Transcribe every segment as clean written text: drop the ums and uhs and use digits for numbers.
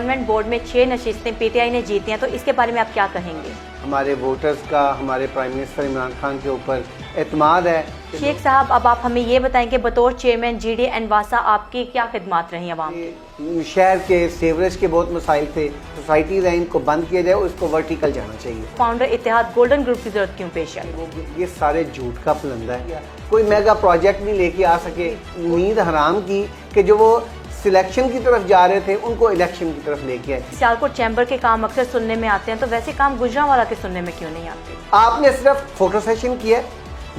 Cantonment board में 6 नशिस्तें PTI ने जीती हैं, तो इसके बारे में आप क्या कहेंगे? हमारे वोटर्स का हमारे प्राइम मिनिस्टर इमरान खान के ऊपर एतमाद है। शेख साहब, अब आप हमें ये बताएं कि बतौर चेयरमैन जीडी एनवासा आपकी क्या खिदमात रही आवाम की? शहर के सीवरेज के बहुत मसाइल थे, सोसाइटीज हैं, इनको बंद किया जाए और इसको वर्टिकल जाना चाहिए। फाउंडर इत्तेहाद गोल्डन ग्रुप की जरूरत क्यों पेश आई? ये सारे झूठ का फलंदा है। कोई मेगा प्रोजेक्ट नहीं लेके आ सके। नींद हराम की कि जो वो सिलेक्शन की तरफ जा रहे थे उनको इलेक्शन की तरफ लेके आए। सियालकोट चैम्बर के काम अक्सर सुनने में आते हैं, तो वैसे काम गुजरांवाला के सुनने में क्यों नहीं आते? आपने सिर्फ फोटो सेशन किया,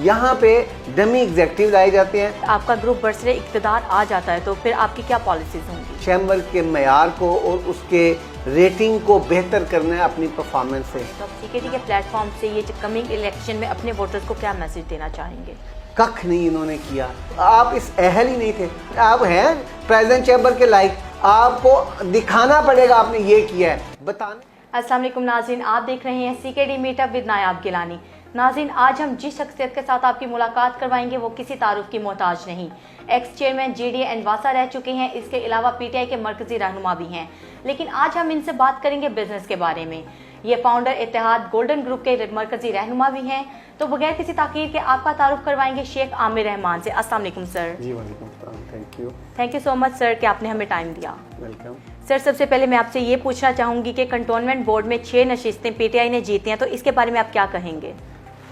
यहाँ पे डमी एग्जेक्टिव लाए जाते हैं। आपका ग्रुप बरसरे इक़्तिदार आ जाता है तो फिर आपकी क्या पॉलिसीज होंगी? चैम्बर के मयार को और उसके रेटिंग को बेहतर करना है अपनी परफॉर्मेंस से। तो आप सीकेडी के प्लेटफॉर्म से ये कमिंग इलेक्शन में अपने वोटर्स को क्या मैसेज देना चाहेंगे? कख नहीं इन्होंने किया। आप इस अहल ही नहीं थे। आप हैं प्रेसिडेंट चैम्बर के लायक, आपको दिखाना पड़ेगा आपने ये किया है, बताने। अस्सलाम वालेकुम नाज़रीन, आप देख रहे हैं सीकेडी मीटअप विद नायाब गिलानी। नाज़रीन, आज हम जिस शख्सियत के साथ आपकी मुलाकात करवाएंगे वो किसी तारुफ की मोहताज नहीं। एक्स चेयरमैन जीडी एनवासा रह चुके हैं, इसके अलावा पीटीआई के मरकजी रहनुमा भी हैं। लेकिन आज हम इनसे बात करेंगे बिजनेस के बारे में। ये फाउंडर इत्तेहाद गोल्डन ग्रुप के मरकजी रहनुमा भी हैं। तो बगैर किसी ताकीर के आपका तारुफ करवाएंगे शेख आमिर रहमान से। अस्सलाम वालेकुम सर। जी वालेकुम सलाम, thank you so much sir कि आपने हमें टाइम दिया। वेलकम सर, सबसे पहले मैं आपसे ये पूछना चाहूँगी कि कंटोनमेंट बोर्ड में 6 नशिस्तें पीटीआई ने जीती हैं, तो इसके बारे में आप क्या कहेंगे?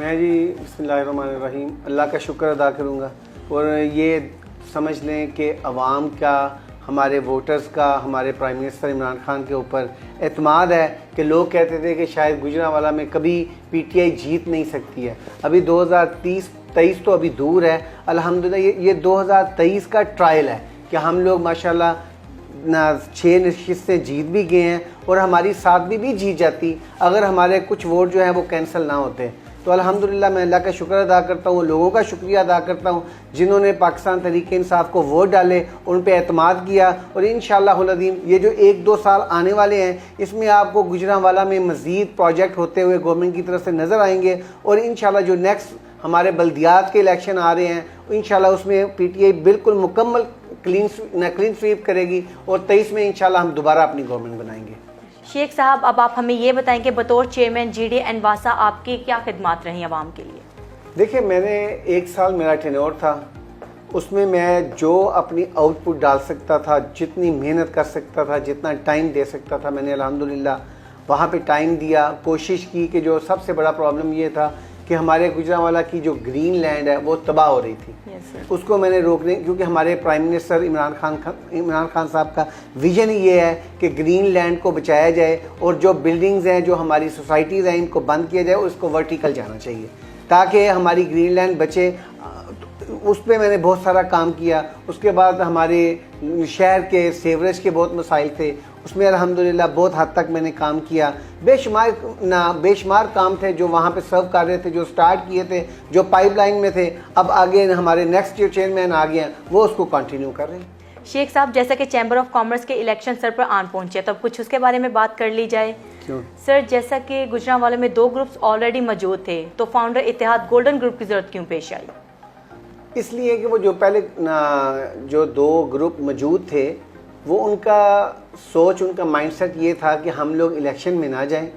मैं जी बिस्मिल्लाहिर्रहमानिर्रहीम अल्लाह का शुक्र अदा करूँगा और ये समझ लें कि अवाम का, हमारे वोटर्स का हमारे प्राइम मिनिस्टर इमरान खान के ऊपर एतमाद है कि लोग कहते थे कि शायद गुजरांवाला में कभी पीटीआई जीत नहीं सकती है। अभी 2023 तो अभी दूर है। अल्हम्दुलिल्लाह ये 2023 का ट्रायल है कि हम लोग माशाल्लाह 6 नशिस्तें जीत भी गए हैं और हमारी 7 भी जीत जाती अगर हमारे कुछ वोट जो हैं वो कैंसिल ना होते। तो अल्हम्दुलिल्लाह मैं अल्लाह का शुक्र अदा करता हूँ, लोगों का शुक्रिया अदा करता हूँ जिन्होंने पाकिस्तान तहरीक इंसाफ को वोट डाले, उन पे एतमाद किया। और इंशाअल्लाहुल अज़ीम ये जो 1-2 साल आने वाले हैं इसमें आपको गुजरांवाला में मज़ीद प्रोजेक्ट होते हुए गवर्नमेंट की तरफ से नज़र आएंगे। और इंशाअल्लाह जो नेक्स्ट हमारे बल्दियात के इलेक्शन आ रहे हैं इंशाअल्लाह उसमें पीटीआई बिल्कुल मुकम्मल क्लीन स्वीप करेगी और 23 में इंशाअल्लाह हम दोबारा अपनी गवर्नमेंट बनाएंगे। शेख साहब, अब आप हमें ये बताएं कि बतौर चेयरमैन जीडी एनवासा आपकी क्या खिदमात रही आवाम के लिए? देखिए, मैंने 1 साल मेरा टेन्योर था, उसमें मैं जो अपनी आउटपुट डाल सकता था, जितनी मेहनत कर सकता था, जितना टाइम दे सकता था, मैंने अल्हम्दुलिल्लाह वहाँ पे टाइम दिया। कोशिश की कि जो सबसे बड़ा प्रॉब्लम ये था कि हमारे गुजरांवाला की जो ग्रीन लैंड है वो तबाह हो रही थी। उसको मैंने रोकने, क्योंकि हमारे प्राइम मिनिस्टर इमरान खान साहब का विजन ये है कि ग्रीन लैंड को बचाया जाए और जो बिल्डिंग्स हैं, जो हमारी सोसाइटीज़ हैं, इनको बंद किया जाए और इसको वर्टिकल जाना चाहिए ताकि हमारी ग्रीन लैंड बचे। उस पर मैंने बहुत सारा काम किया। उसके बाद हमारे शहर के सीवरेज के बहुत मसाइल थे, उसमें अल्हम्दुलिल्लाह बहुत हद तक मैंने काम किया। बेशुमार काम थे जो वहाँ पे सर्व कर रहे थे, जो स्टार्ट किए थे, जो पाइपलाइन में थे। अब आगे हमारे नेक्स्ट जो चेयरमैन आ गए हैं वो उसको कंटिन्यू कर रहे हैं। शेख साहब, जैसा कि चैम्बर ऑफ कॉमर्स के इलेक्शन सर पर आन पहुंचे, तो अब कुछ उसके बारे में बात कर ली जाए। क्यों? सर, जैसा कि गुजरांवाला में 2 ग्रुप्स ऑलरेडी मौजूद थे, तो फाउंडर इत्तेहाद गोल्डन ग्रुप की जरूरत क्यों पेश आई? इसलिए कि वो जो पहले जो 2 ग्रुप मौजूद थे वो उनका सोच, उनका माइंडसेट ये था कि हम लोग इलेक्शन में ना जाएं,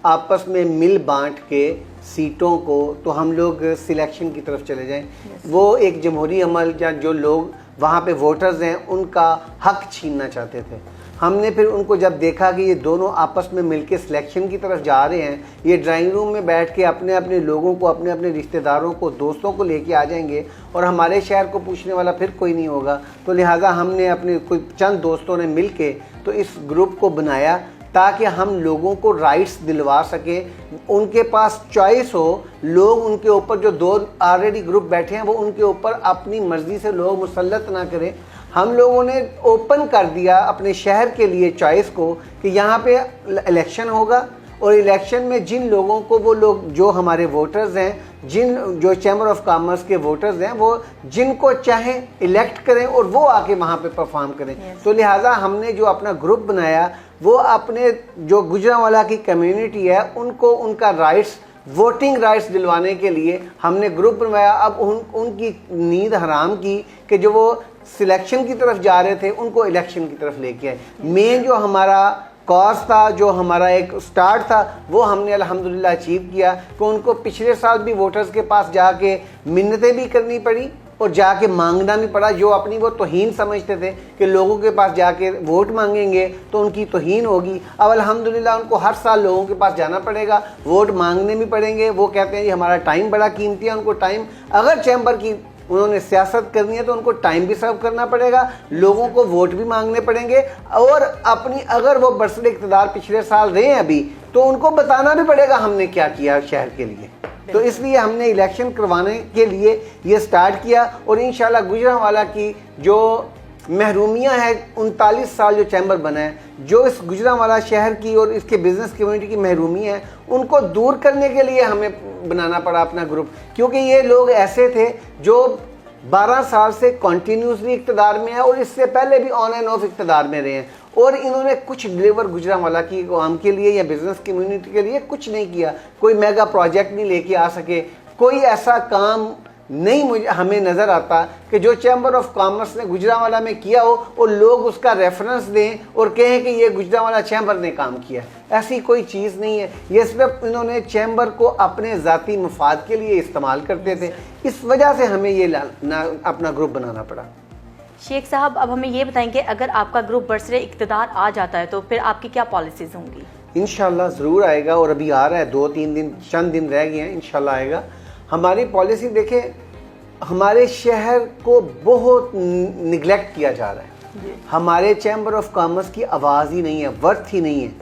आपस में मिल बांट के सीटों को तो हम लोग सिलेक्शन की तरफ चले जाएं। वो एक जमहूरी अमल या जो लोग वहाँ पे वोटर्स हैं उनका हक छीनना चाहते थे। हमने फिर उनको जब देखा कि ये दोनों आपस में मिलके सिलेक्शन की तरफ जा रहे हैं, ये ड्राइंग रूम में बैठ के अपने अपने लोगों को, अपने अपने रिश्तेदारों को, दोस्तों को लेके आ जाएंगे और हमारे शहर को पूछने वाला फिर कोई नहीं होगा। तो लिहाजा हमने अपने कोई चंद दोस्तों ने मिल के तो इस ग्रुप को बनाया ताकि हम लोगों को राइट्स दिलवा सके, उनके पास चॉइस हो। लोग उनके ऊपर जो 2 ऑलरेडी ग्रुप बैठे हैं वो उनके ऊपर अपनी मर्जी से लोग मुसल्लत ना करें। हम लोगों ने ओपन कर दिया अपने शहर के लिए चॉइस को कि यहाँ पे इलेक्शन होगा और इलेक्शन में जिन लोगों को, वो लोग जो हमारे वोटर्स हैं, जो चैम्बर ऑफ कॉमर्स के वोटर्स हैं, वो जिनको चाहें इलेक्ट करें और वो आके वहाँ पे परफॉर्म करें। तो लिहाजा हमने जो अपना ग्रुप बनाया वो अपने जो गुजरांवाला की कम्युनिटी है उनको उनका राइट्स, वोटिंग राइट्स दिलवाने के लिए हमने ग्रुप बनवाया। अब उनकी नींद हराम की कि जो वो सिलेक्शन की तरफ जा रहे थे उनको इलेक्शन की तरफ लेके आए। मेन जो हमारा कॉज था, जो हमारा एक स्टार्ट था, वो हमने अल्हम्दुलिल्लाह अचीव किया। कि उनको पिछले साल भी वोटर्स के पास जाके मिन्नतें भी करनी पड़ी और जाके मांगना भी पड़ा। जो अपनी वो तौहीन समझते थे कि लोगों के पास जाके वोट मांगेंगे तो उनकी तौहीन होगी, अब अल्हम्दुलिल्लाह उनको हर साल लोगों के पास जाना पड़ेगा, वोट मांगने भी पड़ेंगे। वो कहते हैं जी हमारा टाइम बड़ा कीमती है, उनको टाइम, अगर चैम्बर की उन्होंने सियासत करनी है तो उनको टाइम भी सर्व करना पड़ेगा, लोगों को वोट भी मांगने पड़ेंगे, और अपनी अगर वो बरसर इक़्तिदार पिछले साल रहे हैं अभी, तो उनको बताना भी पड़ेगा हमने क्या किया शहर के लिए। तो इसलिए हमने इलेक्शन करवाने के लिए ये स्टार्ट किया, और इंशाल्लाह गुजरांवाला की जो महरूमियाँ है, 39 साल जो चैम्बर बना है, जो इस गुजरांवाला शहर की और इसके बिजनेस कम्युनिटी की महरूमी है, उनको दूर करने के लिए हमें बनाना पड़ा अपना ग्रुप। क्योंकि ये लोग ऐसे थे जो 12 साल से कॉन्टीन्यूसली इक़्तिदार में है, और इससे पहले भी ऑन एंड ऑफ इक़्तिदार में रहे हैं, और इन्होंने कुछ डिलीवर गुजरांवाला की आवाम के लिए या बिजनेस कम्युनिटी के लिए कुछ नहीं किया। कोई मेगा प्रोजेक्ट नहीं लेके आ सके, कोई ऐसा काम नहीं मुझे हमें नज़र आता कि जो चैम्बर ऑफ कॉमर्स ने गुजरांवाला में किया हो और लोग उसका रेफरेंस दें और कहें कि ये गुजरांवाला चैम्बर ने काम किया। ऐसी कोई चीज़ नहीं है। ये सिर्फ इन्होंने चैम्बर को अपने ज़ाती मफाद के लिए इस्तेमाल करते थे, इस वजह से हमें ये अपना ग्रुप बनाना पड़ा। शेख साहब, अब हमें ये बताएंगे, अगर आपका ग्रुप बरसरे इक़्तिदार आ जाता है तो फिर आपकी क्या पॉलिसीज़ होंगी? इंशाल्लाह ज़रूर आएगा, और अभी आ रहा है, 2-3 दिन, चंद दिन रह गए हैं, इंशाल्लाह आएगा। हमारी पॉलिसी देखें, हमारे शहर को बहुत निगलेक्ट किया जा रहा है, हमारे चैम्बर ऑफ कॉमर्स की आवाज़ ही नहीं है, वर्थ ही नहीं है।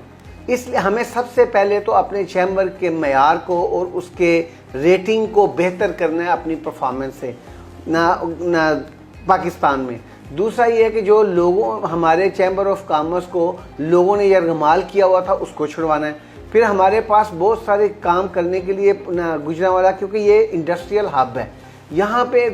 इसलिए हमें सबसे पहले तो अपने चैम्बर के मयार को और उसके रेटिंग को बेहतर करना है अपनी परफॉर्मेंस से ना पाकिस्तान में। दूसरा ये है कि जो लोगों, हमारे चैम्बर ऑफ कॉमर्स को लोगों ने यरगमाल किया हुआ था, उसको छुड़वाना है। फिर हमारे पास बहुत सारे काम करने के लिए गुजरांवाला, क्योंकि ये इंडस्ट्रियल हब है, यहाँ पे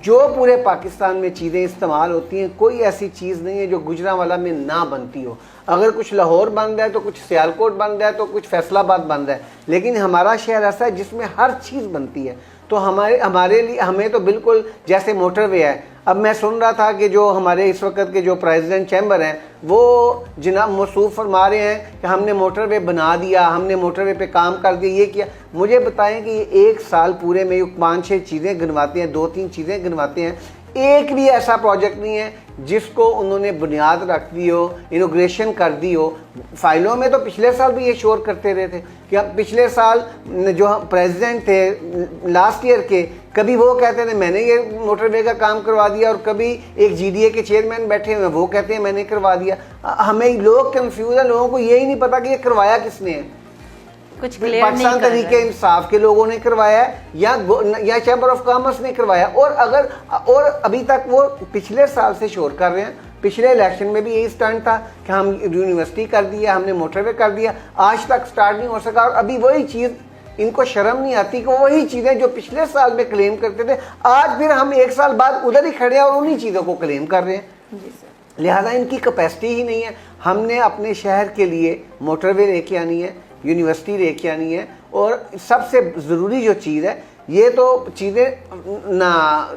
जो पूरे पाकिस्तान में चीज़ें इस्तेमाल होती हैं, कोई ऐसी चीज़ नहीं है जो गुजरांवाला में ना बनती हो। अगर कुछ लाहौर बन रहा है तो कुछ सियालकोट बन रहा है तो कुछ फैसलाबाद बन रहा है, लेकिन हमारा शहर ऐसा है जिसमें हर चीज़ बनती है। तो हमारे लिए, हमें तो बिल्कुल जैसे मोटरवे है। अब मैं सुन रहा था कि जो हमारे इस वक्त के जो प्रेसिडेंट चैम्बर हैं, वो जनाब मौसूफ फरमा रहे हैं कि हमने मोटरवे बना दिया, हमने मोटरवे पे काम कर दिया, ये किया। मुझे बताएं कि ये 1 साल पूरे में 5-6 चीज़ें गिनवाते हैं, 2-3 चीज़ें गिनवाते हैं, एक भी ऐसा प्रोजेक्ट नहीं है जिसको उन्होंने बुनियाद रख दी हो, इनोग्रेशन कर दी हो। फाइलों में तो पिछले साल भी ये शोर करते रहे थे कि अब पिछले साल जो प्रेसिडेंट थे लास्ट ईयर के, कभी वो कहते थे मैंने ये मोटरवे का काम करवा दिया, और कभी एक जीडीए के चेयरमैन बैठे हुए वो कहते हैं मैंने करवा दिया। हमें लोग कंफ्यूज है, लोगों को यही नहीं पता कि ये करवाया किसने है। कुछ पाकिस्तान तहरीक इंसाफ के लोगों ने करवाया या चैम्बर ऑफ कॉमर्स ने करवाया, और अभी तक वो पिछले साल से शोर कर रहे हैं। पिछले इलेक्शन में भी यही स्टंट था कि हम यूनिवर्सिटी कर दिया, हमने मोटरवे कर दिया, आज तक स्टार्ट नहीं हो सका। और अभी वही चीज़, इनको शर्म नहीं आती कि वही चीज़ें जो पिछले साल में क्लेम करते थे, आज फिर हम 1 साल बाद उधर ही खड़े हैं और उन्हीं चीज़ों को क्लेम कर रहे हैं। लिहाजा इनकी कैपेसिटी ही नहीं है। हमने अपने शहर के लिए मोटरवे लेके आनी है, यूनिवर्सिटी लेके आनी है, और सबसे ज़रूरी जो चीज़ है, ये तो चीज़ें ना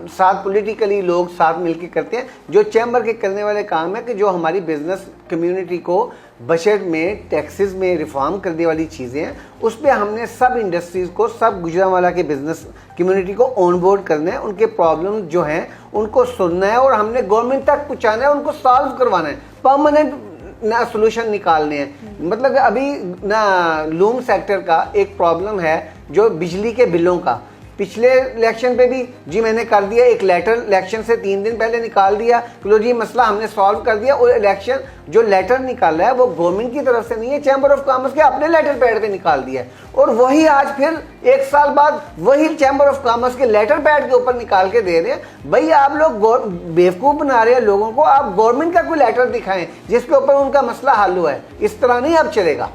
साथ पॉलिटिकली लोग साथ मिलके करते हैं, जो चैम्बर के करने वाले काम है कि जो हमारी बिजनेस कम्युनिटी को बजट में, टैक्सेस में रिफॉर्म करने वाली चीज़ें हैं, उस पर हमने सब इंडस्ट्रीज़ को, सब गुजरांवाला के बिजनेस कम्युनिटी को ऑन बोर्ड करना है, उनके प्रॉब्लम जो हैं उनको सुनना है, और हमने गवर्नमेंट तक पहुँचाना है, उनको सॉल्व करवाना है, परमानेंट ना सोल्यूशन निकालने हैं। मतलब अभी ना लूम सेक्टर का एक प्रॉब्लम है जो बिजली के बिलों का, पिछले इलेक्शन पे भी जी मैंने कर दिया, एक लेटर इलेक्शन से 3 दिन पहले निकाल दिया कि लो जी मसला हमने सॉल्व कर दिया, और इलेक्शन जो लेटर निकाला है वो गवर्नमेंट की तरफ से नहीं है, चैम्बर ऑफ कॉमर्स के अपने लेटर पैड पे निकाल दिया है, और वही आज फिर 1 साल बाद वही चैम्बर ऑफ कॉमर्स के लेटर पैड के ऊपर निकाल के दे रहे हैं। भाई आप लोग बेवकूफ़ बना रहे हैं लोगों को, आप गवर्नमेंट का कोई लेटर दिखाएं जिसके ऊपर उनका मसला हल हुआ है। इस तरह नहीं अब चलेगा।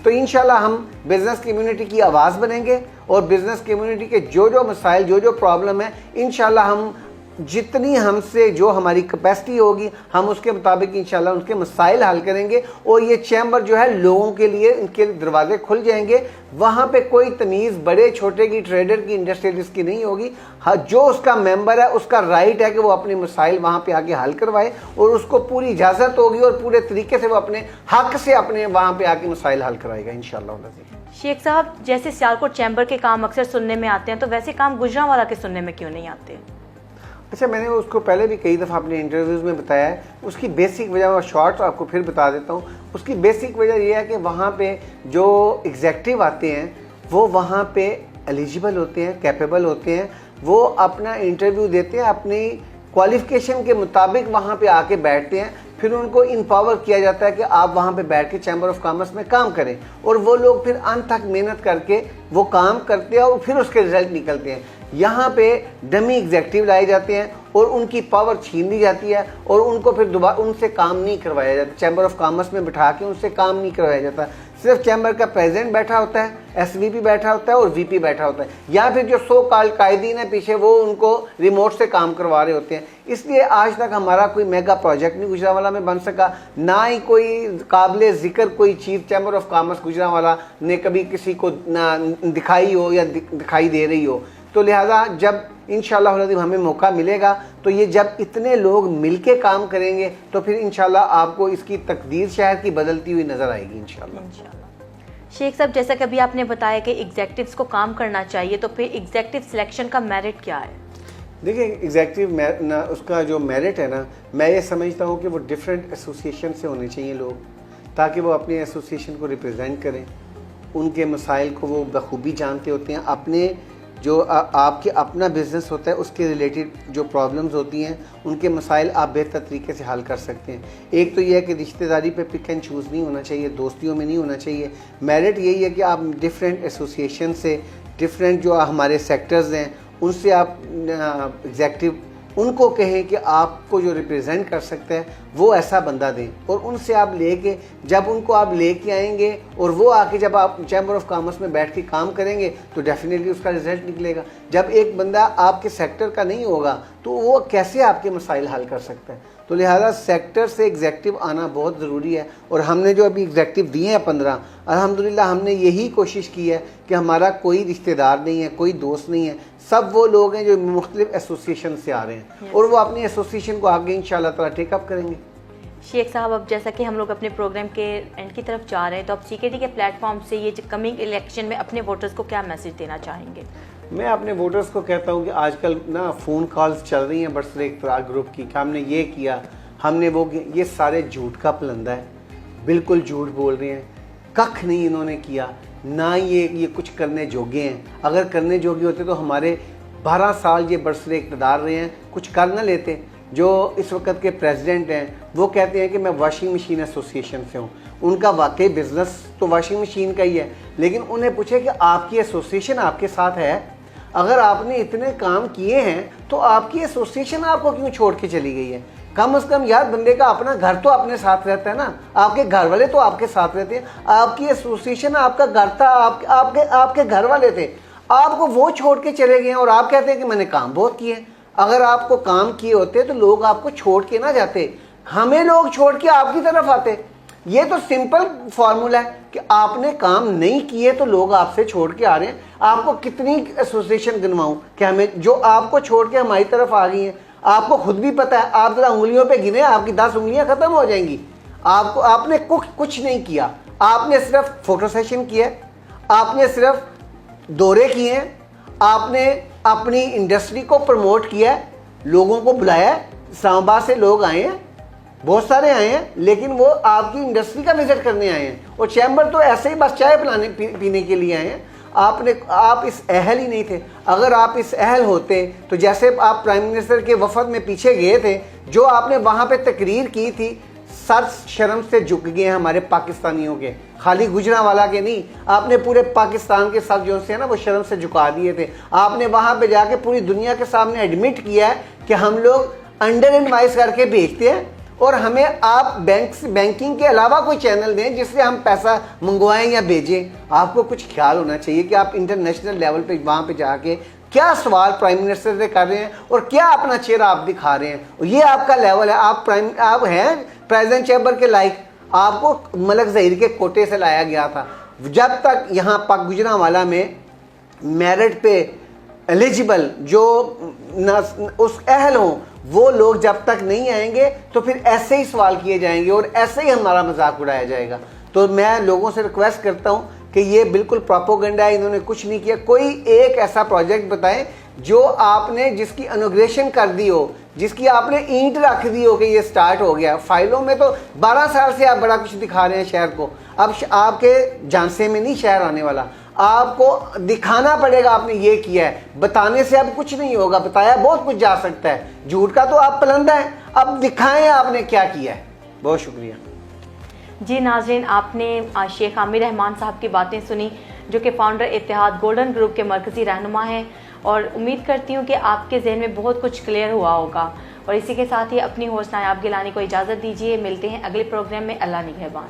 तो इंशाल्लाह हम बिज़नेस कम्युनिटी की आवाज़ बनेंगे, और बिज़नेस कम्युनिटी के जो जो मसाइल, जो जो प्रॉब्लम है, इंशाल्लाह हम जितनी हमसे जो हमारी कैपेसिटी होगी हम उसके मुताबिक इंशाल्लाह उनके मसाइल हल करेंगे और ये चैम्बर जो है लोगों के लिए इनके दरवाजे खुल जाएंगे। वहाँ पे कोई तमीज़ बड़े छोटे की, ट्रेडर की, इंडस्ट्रियलिस्ट की नहीं होगी। हाँ, जो उसका मेंबर है उसका राइट है कि वो अपने मसाइल वहाँ पे आके हल करवाए और उसको पूरी इजाज़त होगी और पूरे तरीके से वो अपने हक से अपने वहाँ पे आके मसाइल हल कराएगा इंशाल्लाह। शेख साहब, जैसे सियालकोट चैम्बर के काम अक्सर सुनने में आते हैं, तो वैसे काम गुजरांवाला के सुनने में क्यों नहीं आते? अच्छा, मैंने उसको पहले भी कई दफ़ा अपने इंटरव्यूज़ में बताया है। उसकी बेसिक वजह मैं शॉर्ट्स आपको फिर बता देता हूँ। उसकी बेसिक वजह यह है कि वहाँ पे जो एग्जेक्टिव आते हैं वो वहाँ पे एलिजिबल होते हैं, कैपेबल होते हैं, वो अपना इंटरव्यू देते हैं, अपनी क्वालिफिकेशन के मुताबिक वहाँ पे आके बैठते हैं, फिर उनको इम्पावर किया जाता है कि आप वहाँ पे बैठ के चैम्बर ऑफ कॉमर्स में काम करें और वो लोग फिर अंत तक मेहनत करके वो काम करते हैं और फिर उसके रिजल्ट निकलते हैं। यहाँ पे डमी एग्जेक्टिव लाए जाते हैं और उनकी पावर छीन ली जाती है और उनको फिर दोबारा उनसे काम नहीं करवाया जाता। चैम्बर ऑफ कॉमर्स में बिठा के उनसे काम नहीं करवाया जाता। सिर्फ चैम्बर का प्रेसिडेंट बैठा होता है, एसवीपी बैठा होता है और वीपी बैठा होता है, या फिर जो सो कॉल्ड कायदीन है पीछे वो उनको रिमोट से काम करवा रहे होते हैं। इसलिए आज तक हमारा कोई मेगा प्रोजेक्ट नहीं गुजरांवाला में बन सका, ना ही कोई काबिल जिक्र कोई chief chamber of commerce Gujranwala ने कभी किसी को ना दिखाई हो या दिखाई दे रही हो। तो लिहाजा जब इंशाअल्लाह हमें मौका मिलेगा तो ये जब इतने लोग मिलके काम करेंगे तो फिर इंशाअल्लाह आपको इसकी तकदीर शहर की बदलती हुई नज़र आएगी इंशाअल्लाह। शेख साहब, जैसा कि अभी आपने बताया कि एग्जेक्टिव्स को काम करना चाहिए, तो फिर एग्जेक्टिव सिलेक्शन का मेरिट क्या है? देखिए, एग्जेक्टिव ना उसका जो मेरिट है ना, मैं ये समझता हूँ कि वो डिफरेंट एसोसिएशन से होने चाहिए लोग, ताकि वो अपने एसोसिएशन को रिप्रेजेंट करें, उनके मसाइल को वो बखूबी जानते होते हैं, अपने जो आपके अपना बिज़नेस होता है उसके रिलेटेड जो प्रॉब्लम्स होती हैं उनके मसाइल आप बेहतर तरीके से हल कर सकते हैं। एक तो यह है कि रिश्तेदारी पे पिक एंड चूज़ नहीं होना चाहिए, दोस्तियों में नहीं होना चाहिए। मेरिट यही है कि आप डिफरेंट एसोसिएशन से, डिफरेंट जो हमारे सेक्टर्स हैं उनसे आप एग्जेक्टिव उनको कहें कि आपको जो रिप्रेजेंट कर सकता है वो ऐसा बंदा दें और उनसे आप लेके जब उनको आप लेके आएंगे और वो आके जब आप चैम्बर ऑफ कॉमर्स में बैठ के काम करेंगे तो डेफिनेटली उसका रिजल्ट निकलेगा। जब एक बंदा आपके सेक्टर का नहीं होगा तो वो कैसे आपके मसाइल हल कर सकता है? तो लिहाजा सेक्टर से एग्जेक्टिव आना बहुत ज़रूरी है और हमने जो अभी एग्जेक्टिव दिए हैं 15, अल्हम्दुलिल्लाह हमने यही कोशिश की है कि हमारा कोई रिश्तेदार नहीं है, कोई दोस्त नहीं है, सब वो लोग हैं जो मुख्तलिफ एसोसिएशन से आ रहे हैं और वो अपनी एसोसिएशन को आगे इंशाअल्लाह ताला टेकअप करेंगे। शेख साहब, अब जैसा कि हम लोग अपने प्रोग्राम के एंड की तरफ जा रहे हैं, तो अब सीकेडी के प्लेटफॉर्म से ये कमिंग इलेक्शन में अपने वोटर्स को क्या मैसेज देना चाहेंगे? मैं अपने वोटर्स को कहता हूँ कि आजकल ना फ़ोन कॉल्स चल रही हैं बरसरे इख्तियार ग्रुप की कि हमने ये किया, हमने वो किया, ये सारे झूठ का पलंदा है, बिल्कुल झूठ बोल रहे हैं। कख नहीं इन्होंने किया, ना ये कुछ करने जोगे हैं। अगर करने जोगे होते तो हमारे 12 साल ये बरसरे इक़्तिदार रहे हैं, कुछ कर न लेते। जो इस वक्त के प्रेसिडेंट हैं वो कहते हैं कि मैं वॉशिंग मशीन एसोसिएशन से हूँ, उनका वाकई बिजनेस तो वॉशिंग मशीन का ही है, लेकिन उन्हें पूछे कि आपकी एसोसिएशन आपके साथ है, अगर आपने इतने काम किए हैं तो आपकी एसोसिएशन आपको क्यों छोड़ के चली गई है? कम से कम यार बंदे का अपना घर तो अपने साथ रहता है ना, आपके घर वाले तो आपके साथ रहते हैं, आपकी एसोसिएशन आपका घर था, आपके घर वाले थे, आपको वो छोड़ के चले गए और आप कहते हैं कि मैंने काम बहुत किए। अगर आपको काम किए होते तो लोग आपको छोड़ के ना जाते, हमें लोग छोड़ के आपकी तरफ आते। ये तो सिंपल फार्मूला है कि आपने काम नहीं किए तो लोग आपसे छोड़ के आ रहे हैं। आपको कितनी एसोसिएशन गिनवाऊं कि हमें जो आपको छोड़ के हमारी तरफ आ गई हैं, आपको खुद भी पता है, आप जरा उंगलियों पे गिने, आपकी 10 उंगलियां खत्म हो जाएंगी। आपने कुछ नहीं किया, आपने सिर्फ फोटो सेशन किया, आपने सिर्फ दौरे किए, आपने अपनी इंडस्ट्री को प्रमोट किया, लोगों को बुलाया, इस्लामाबाद से लोग आए हैं, बहुत सारे आए हैं, लेकिन वो आपकी इंडस्ट्री का विजिट करने आए हैं और चैम्बर तो ऐसे ही बस चाय पीने के लिए आए हैं। आप इस अहल ही नहीं थे। अगर आप इस अहल होते तो जैसे आप प्राइम मिनिस्टर के वफद में पीछे गए थे, जो आपने वहाँ पे तकरीर की थी, सर शर्म से झुक गए हैं हमारे पाकिस्तानियों के, खाली गुजरांवाला के नहीं, आपने पूरे पाकिस्तान के सर जो से ना वो शर्म से झुका दिए थे। आपने वहाँ पे जाके पूरी दुनिया के सामने एडमिट किया है कि हम लोग अंडर इनवाइस करके बेचते हैं और हमें आप बैंकिंग के अलावा कोई चैनल दें जिससे हम पैसा मंगवाएं या भेजें। आपको कुछ ख्याल होना चाहिए कि आप इंटरनेशनल लेवल पे वहाँ पे जाके क्या सवाल प्राइम मिनिस्टर से कर रहे हैं और क्या अपना चेहरा आप दिखा रहे हैं। और ये आपका लेवल है, आप हैं प्रेसिडेंट चैम्बर के लायक। आपको मलक ज़हीर के कोटे से लाया गया था। जब तक यहाँ पाक गुजरांवाला में मेरिट पे एलिजिबल जो उस अहल हों वो लोग जब तक नहीं आएंगे तो फिर ऐसे ही सवाल किए जाएंगे और ऐसे ही हमारा मजाक उड़ाया जाएगा। तो मैं लोगों से रिक्वेस्ट करता हूँ कि ये बिल्कुल प्रोपोगेंडा है, इन्होंने कुछ नहीं किया। कोई एक ऐसा प्रोजेक्ट बताएं जो आपने जिसकी इनॉग्रेशन कर दी हो, जिसकी आपने ईंट रख दी हो कि ये स्टार्ट हो गया। फाइलों में तो 12 साल से आप बड़ा कुछ दिखा रहे हैं शहर को। अब आपके झांसे में नहीं शहर आने वाला, आपको दिखाना पड़ेगा आपने ये किया है। बताने से अब कुछ नहीं होगा, बताया बहुत कुछ जा सकता है। झूठ का तो आप पलंदा है, अब दिखाएं आपने क्या किया है। बहुत शुक्रिया। जी नाज़रीन, आपने शेख आमिर रहमान साहब की बातें सुनी जो कि फाउंडर इत्तेहाद गोल्डन ग्रुप के मरकज़ी रहनुमा हैं, और उम्मीद करती हूँ कि आपके जहन में बहुत कुछ क्लियर हुआ होगा। और इसी के साथ ही अपनी होस्ट नायाब गिलानी को इजाज़त दीजिए। मिलते हैं अगले प्रोग्राम में। अल्लाह निगहबान।